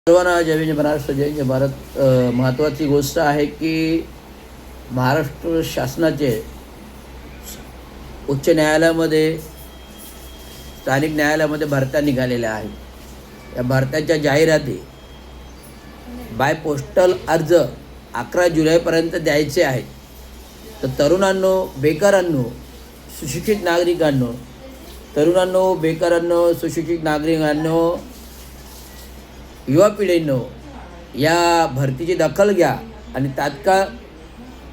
सर्वांना जय हिंद महाराष्ट्र जय जय भारत। महत्त्वाची गोष्ट आहे की महाराष्ट्र शासनाचे उच्च न्यायालयामध्ये स्थानिक न्यायालयामध्ये भरत्या निघालेल्या आहेत। या भरत्याच्या जाहिराती बाय पोस्टल अर्ज 11 जुलैपर्यंत द्यायचे आहेत। तर तरुणांनो, बेकारांनो, सुशिक्षित नागरिकांनो, तरुणांनो, बेकारांनो, सुशिक्षित नागरिकांनो, युवा पिढींनो, या भरतीची दखल घ्या आणि तात्काळ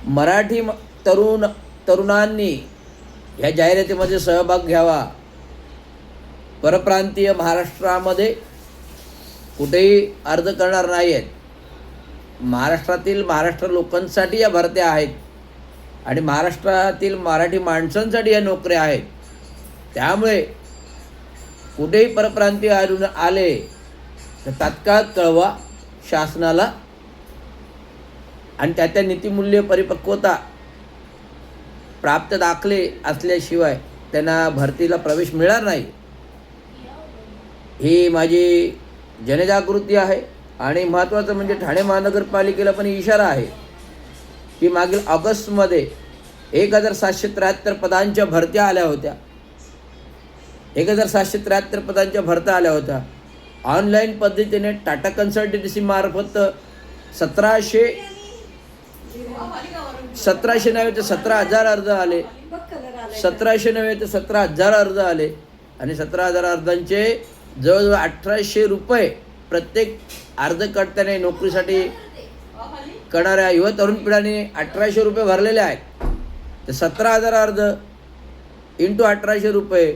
मराठी तरुणांनी या जाहिरातीमध्ये सहभाग घ्यावा। परप्रांतीय महाराष्ट्रामध्ये कुठेही अर्ज करणार नाही आहेत। महाराष्ट्रातील महाराष्ट्र लोकांसाठी या भरत्या आहेत आणि महाराष्ट्रातील मराठी माणसांसाठी या नोकऱ्या आहेत। त्यामुळे कुठेही परप्रांतीय आले तर तात्काळ कळवा शासनाला आणि त्या नीतिमूल्य परिपक्वता प्राप्त दाखले असल्याशिवाय त्यांना भरतीला प्रवेश मिळणार नाही। ही माझी जनजागृती आहे। आणि महत्त्वाचं म्हणजे ठाणे महानगरपालिकेला पण इशारा आहे की मागील ऑगस्टमध्ये 1773 पदांच्या भरत्या आल्या होत्या। 1773 पदांच्या भरत्या आल्या होत्या। ऑनलाईन पद्धतीने टाटा कन्सल्टन्सी मार्फत 1700 नव्हे तर 17,000 अर्ज आले। 1700 नव्हे तर 17,000 अर्ज आले आणि 17,000 अर्जांचे जवळजवळ 1,800 रुपये प्रत्येक अर्जकर्त्याने नोकरीसाठी करणाऱ्या युवा तरुण पिढ्यांनी 1,800 रुपये भरलेले आहेत। तर 17,000 अर्ज इंटू 1,800 रुपये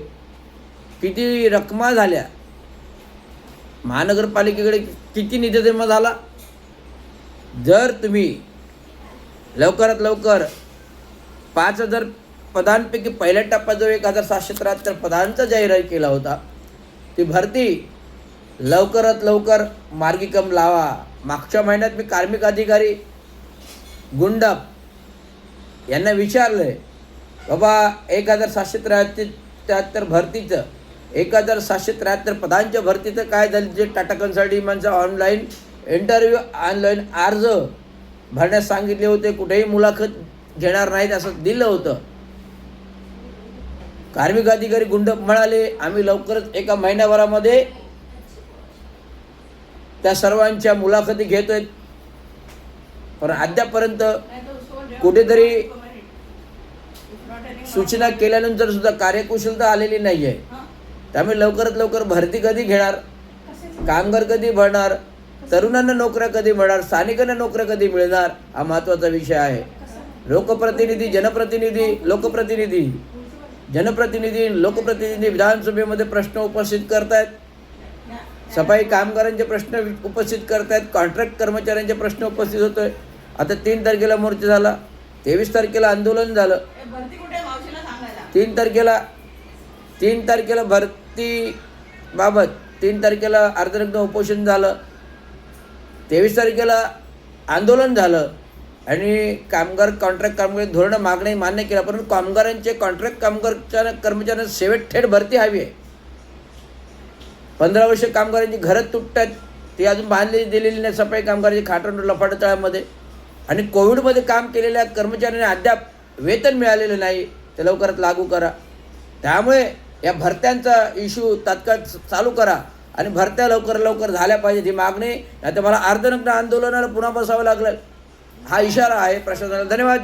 किती रकमा झाल्या? महानगरपालिकेकडे किती निधी जमा झाला? जर तुम्ही लवकरात लवकर 5,000 पदांपैकी पहिल्या टप्प्यात जो 1773 पदांचा जाहीर केला होता, ती भरती लवकरात लवकर मार्गीक्रम लावा। मागच्या महिन्यात मी कार्मिक अधिकारी गुंडप यांना विचारलं आहे, बाबा 1773 भरतीचं 1773 पदांच्या भरतीचं काय झालं? जे टाटा कन्सल्टन्सीचं ऑनलाईन इंटरव्ह्यू, ऑनलाईन अर्ज भरण्यास सांगितले होते, कुठेही मुलाखत घेणार नाहीत असं दिलं होतं। कार्मिक अधिकारी गुंडप म्हणाले, आम्ही लवकरच 1 महिन्याभरामध्ये त्या सर्वांच्या मुलाखती घेतोय। पण अद्यापर्यंत कुठेतरी सूचना केल्यानंतर सुद्धा कार्यकुशलता आलेली नाही आहे। त्यामुळे लवकरात लवकर भरती कधी घेणार, कामगार कधी भरणार, तरुणांना नोकऱ्या कधी मिळणार, स्थानिकांना नोकऱ्या कधी मिळणार, हा महत्त्वाचा विषय आहे। लोकप्रतिनिधी, जनप्रतिनिधी विधानसभेमध्ये प्रश्न उपस्थित करतायत, सफाई कामगारांचे प्रश्न उपस्थित करतायत, कॉन्ट्रॅक्ट कर्मचाऱ्यांचे प्रश्न उपस्थित होतोय। आता 3 तारखेला मोर्चा झाला, 23 तारखेला आंदोलन झालं, 3 तारखेला भरतीबाबत 3 तारखेला अर्धनग्न उपोषण झालं, 23 तारखेला आंदोलन झालं आणि कॉन्ट्रॅक्ट कामगार धोरण मागणी मान्य केला। परंतु कामगारांचे कॉन्ट्रॅक्ट कर्मचाऱ्यांना सेवेत थेट भरती हवी आहे। 15 वर्ष कामगारांची घरं तुटतात, ती अजून बांधली दिलेली नाही। सफाई कामगारांची खाटण लफाटतळामध्ये आणि कोविडमध्ये काम केलेल्या कर्मचाऱ्यांना अद्याप वेतन मिळालेलं नाही, ते लवकरात लागू करा। त्यामुळे या भरत्यांचा इश्यू तात्काळ चालू करा आणि भरत्या लवकर झाल्या पाहिजेत ही मागणी, नाही तर मला अर्धनग्न आंदोलनाला पुन्हा बसावं लागलं। हा इशारा आहे प्रशासनाला। धन्यवाद।